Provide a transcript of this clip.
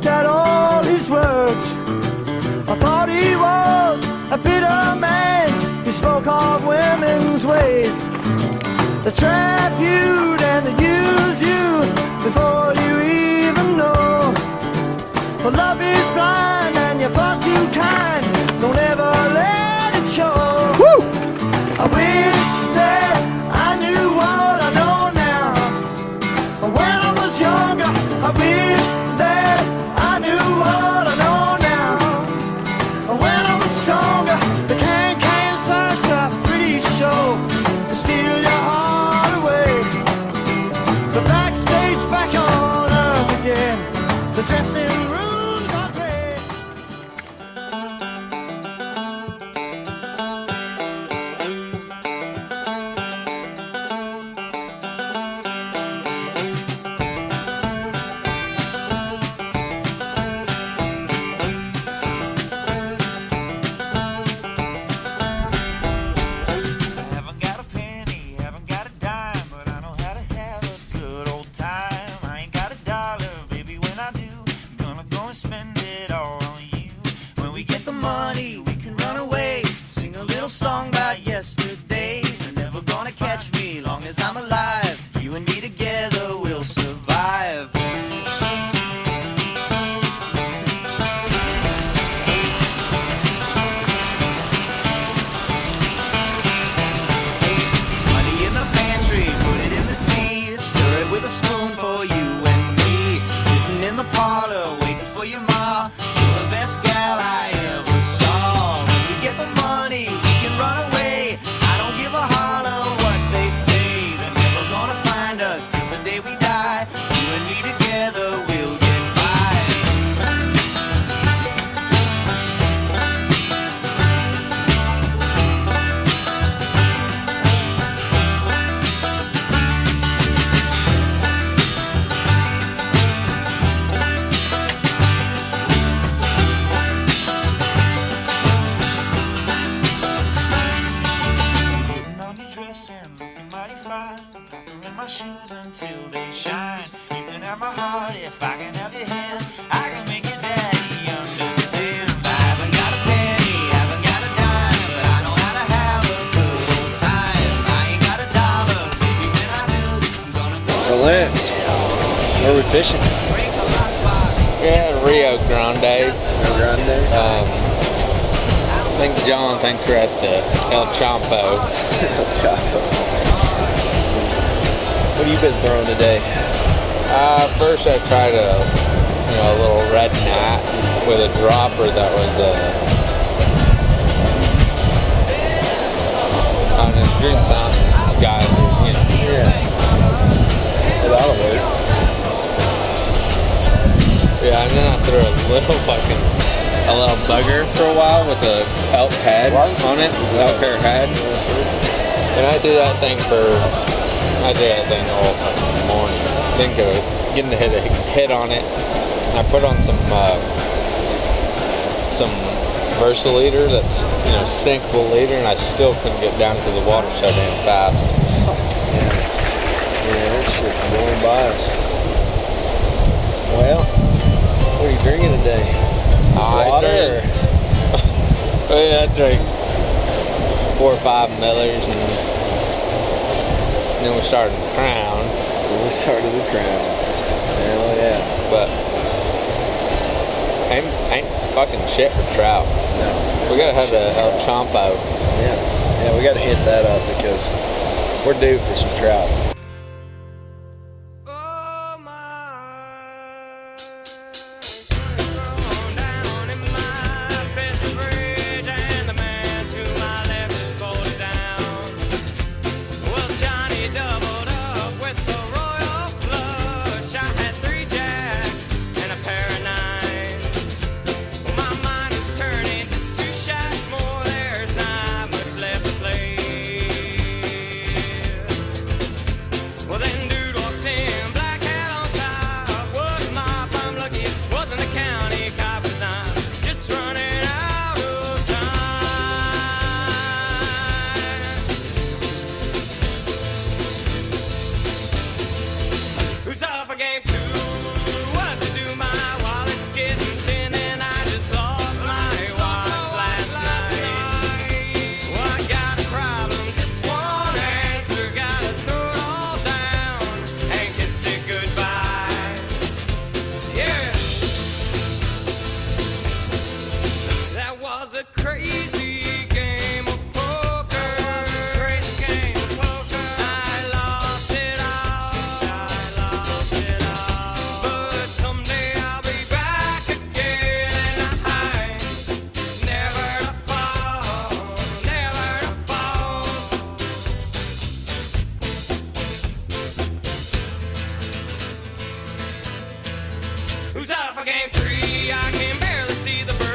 laughed at all his words. I thought he was a bitter man. He spoke of women's ways. They trap you and they use you before you even know. But love is blind and you're far too kind. Don't ever let it show. Woo! I wish that I knew what I know now. When I was younger, I wish that I knew what I know now. When I was stronger, the can-can's such a pretty show to steal your heart away. The backstage back on earth again. The dressing rooms are great. Haven't got a penny, haven't got a dime, but I know how to have a good old time. I ain't got a dollar, baby, when I do, I'm gonna go and spend it all on you. When we get the money, we can run away, sing a little song about yesterday. They're never gonna catch me long as I'm alive. You and me together, we'll survive. Money in the pantry, put it in the tea, stir it with a spoon for you and me. Sitting in the parlor, waiting for your ma. You're the best gal I ever saw. When we get the money, we can run away. I don't give a holler what they say. They're never gonna find us till the day we die. You and me together, we'll get by. Putting on your dress and looking mighty fine. Puckering my shoes until they shine. You can have my heart if I can have your hand. I can make your daddy understand. I haven't got a penny, haven't got a dime, but I know how to have a good old time. I ain't got a dollar, baby, when I do, I'm gonna go The Lens. Where are we fishing? break a lockbox. Yeah, Rio Grande. Rio Grande. I think John thinks we're at the El Champo. What have you been throwing today? First I tried a little red gnat with a dropper that was on his Green Sound guy, Yeah. It ought to work. Yeah, and then I threw a little bugger for a while with a elk head on it, elk hair head. And I did that thing all fucking morning. Think of it, getting to hit a hit on it. I put on some Versaleader that's sinkable leader, and I still couldn't get down because the water shut in fast. Yeah, that shit's blowing by us. Well, what are you drinking today? Water? I drank 4 or 5 Millers, and then we started the Crown. We started the Crown. Hell yeah. But ain't fucking shit for trout. No. We gotta have the El Champo. Yeah, we gotta hit that up because we're due for some trout. Who's up for game 2? What to do, my wallet's see the birds.